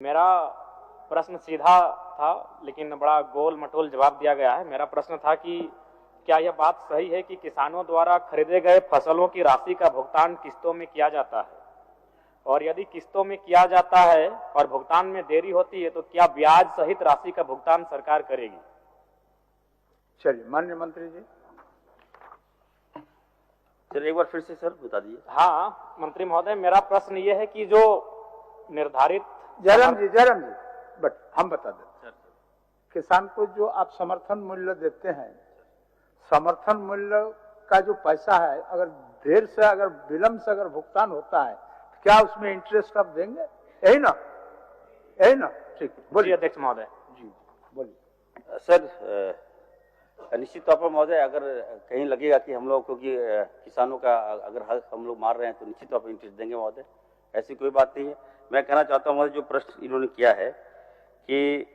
मेरा प्रश्न सीधा था, लेकिन बड़ा गोल मटोल जवाब दिया गया है। मेरा प्रश्न था कि क्या यह बात सही है कि किसानों द्वारा खरीदे गए फसलों की राशि का भुगतान किस्तों में किया जाता है, और यदि किस्तों में किया जाता है और भुगतान में देरी होती है तो क्या ब्याज सहित राशि का भुगतान सरकार करेगी? चलिए, माननीय मंत्री जी। सर एक बार फिर से सर बता दीजिए। हाँ मंत्री महोदय, मेरा प्रश्न ये है कि जो निर्धारित जयराम जी, बट हम बता देते हैं, किसान को जो आप समर्थन मूल्य देते हैं, समर्थन मूल्य का जो पैसा है, अगर देर से, अगर विलंब से अगर भुगतान होता है, क्या उसमें इंटरेस्ट आप देंगे? यही ना? ठीक है, बोलिए अध्यक्ष महोदय। जी बोलिए। सर निश्चित तौर पर महोदय, अगर कहीं लगेगा कि हम लोग क्योंकि किसानों का अगर हक हम लोग मार रहे हैं तो निश्चित तौर पर इंटरेस्ट देंगे महोदय, ऐसी कोई बात नहीं है। मैं कहना चाहता हूँ महोदय, जो प्रश्न इन्होंने किया है कि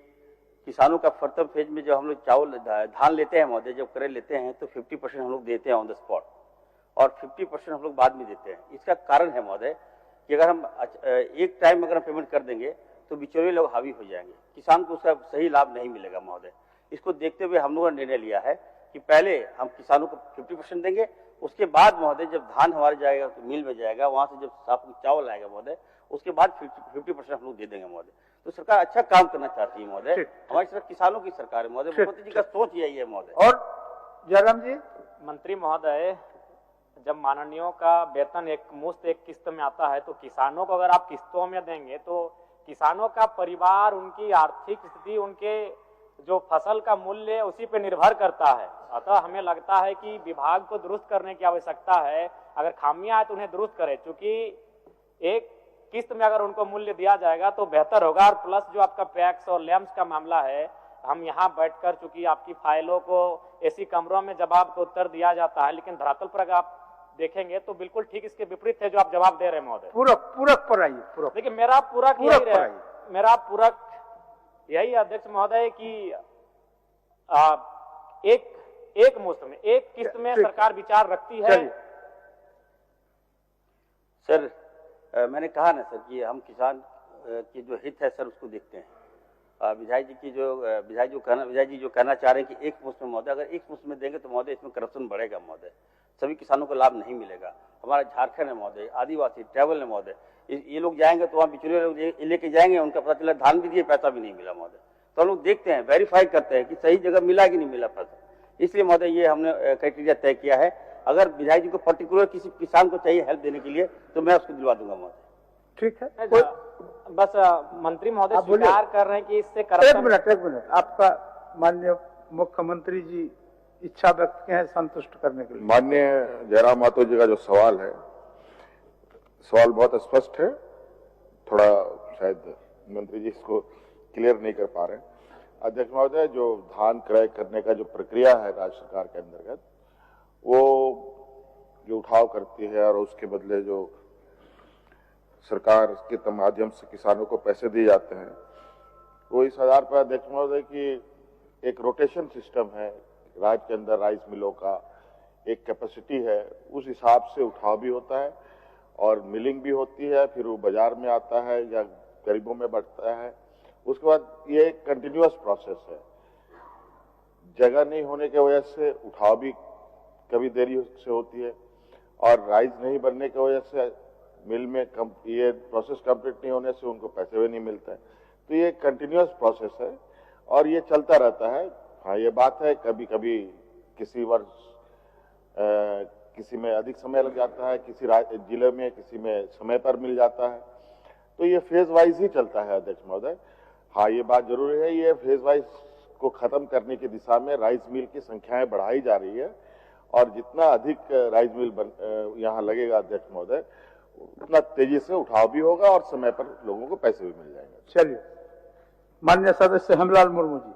किसानों का प्रथम फेज में जो हम लोग चावल धान लेते हैं महोदय, जब क्रय लेते हैं तो 50% हम लोग देते हैं ऑन द स्पॉट और 50% हम लोग बाद में देते हैं। इसका कारण है महोदय कि अगर हम एक टाइम अगर हम पेमेंट कर देंगे तो बिचौलिए लोग हावी हो जाएंगे, किसान को उसका सही लाभ नहीं मिलेगा महोदय। इसको देखते हुए हम लोगों ने निर्णय लिया है कि पहले हम किसानों को 50% देंगे, उसके बाद महोदय जब धान हमारे जाएगा तो मिल में जाएगा, वहां से जब साफ चावल आएगा महोदय, उसके बाद 50% हम लोग दे देंगे महोदय। तो सरकार अच्छा काम करना चाहती है महोदय, हमारी सरकार किसानों की सरकार है महोदय, मुख्यमंत्री जी का सोच यही है महोदय। और जयराम जी। मंत्री महोदय, जब माननीयों का वेतन एक मुश्त एक किस्त में आता है तो किसानों को अगर आप किस्तों में देंगे तो किसानों का परिवार, उनकी आर्थिक स्थिति, उनके जो फसल का मूल्य उसी पे निर्भर करता है। अतः हमें लगता है कि विभाग को दुरुस्त करने की आवश्यकता है। अगर खामियां है तो उन्हें दुरुस्त करें, क्योंकि एक किस्त में अगर उनको मूल्य दिया जाएगा तो बेहतर होगा। और प्लस जो आपका पैक्स और लैम्स का मामला है, हम यहाँ बैठकर, चूंकि आपकी फाइलों को ऐसी कमरों में जवाब का उत्तर दिया जाता है, लेकिन धरातल पर अगर आप देखेंगे तो बिल्कुल ठीक इसके विपरीत है जो आप जवाब दे रहे हैं महोदय। पूरक पर आइए, पूरक। देखिए, मेरा पूरक यही अध्यक्ष महोदय कि एक मुश्त में, एक किस्त में सरकार विचार रखती है। सर मैंने कहा ना सर कि हम किसान की जो हित है सर उसको देखते हैं। विधायक जी जो कहना चाह रहे हैं कि एक मुश्त में महोदय, अगर एक मुश्त में देंगे तो महोदय इसमें करप्शन बढ़ेगा महोदय, सभी किसानों को लाभ नहीं मिलेगा। हमारा झारखंड है महोदय, आदिवासी ट्रैवल है महोदय, ये लोग जाएंगे तो वहाँ बिचौलिए लोग लेके जाएंगे, उनका पता चला धान भी दिए पैसा भी नहीं मिला महोदय। तो हम लोग देखते हैं, वेरीफाई करते हैं कि सही जगह मिला कि नहीं मिला पैसा। इसलिए महोदय ये हमने क्राइटेरिया तय किया है। अगर विधायक जी को पर्टिकुलर किसी किसान को चाहिए हेल्प देने के लिए तो मैं उसको दिलवा दूंगा महोदय। ठीक है, बस मंत्री महोदय स्वीकार कर रहे हैं कि इससे एक मिनट आपका माननीय मुख्यमंत्री जी इच्छा व्यक्त किए हैं संतुष्ट करने के लिए। माननीय जयराम मातो जी का जो सवाल है, सवाल बहुत स्पष्ट है, थोड़ा शायद मंत्री जी इसको क्लियर नहीं कर पा रहे हैं। अध्यक्ष महोदय, जो धान क्रय करने का जो प्रक्रिया है राज्य सरकार के अंतर्गत, वो जो उठाव करती है और उसके बदले जो सरकार के माध्यम से किसानों को पैसे दिए जाते हैं, वो इस आधार पर अध्यक्ष महोदय की एक रोटेशन सिस्टम है राज्य के अंदर, राइस मिलों का एक कैपेसिटी है, उस हिसाब से उठाव भी होता है और मिलिंग भी होती है, फिर वो बाजार में आता है या गरीबों में बढ़ता है। उसके बाद ये एक कंटिन्यूअस प्रोसेस है। जगह नहीं होने की वजह से उठाव भी कभी देरी से होती है और राइस नहीं बनने की वजह से मिल में ये प्रोसेस कंप्लीट नहीं होने से उनको पैसे भी नहीं मिलते हैं। तो ये कंटिन्यूअस प्रोसेस है और ये चलता रहता है। हाँ, ये बात है कभी कभी किसी वर्ष किसी में अधिक समय लग जाता है, किसी जिले में किसी में समय पर मिल जाता है, तो ये फेज वाइज ही चलता है अध्यक्ष महोदय। हाँ, ये बात जरूरी है, ये फेज वाइज को खत्म करने की दिशा में राइस मिल की संख्याएं बढ़ाई जा रही है और जितना अधिक राइस मिल यहाँ लगेगा अध्यक्ष महोदय, उतना तेजी से उठाव भी होगा और समय पर लोगों को पैसे भी मिल जाएंगे। चलिए, माननीय सदस्य हेमलाल मुर्मू जी।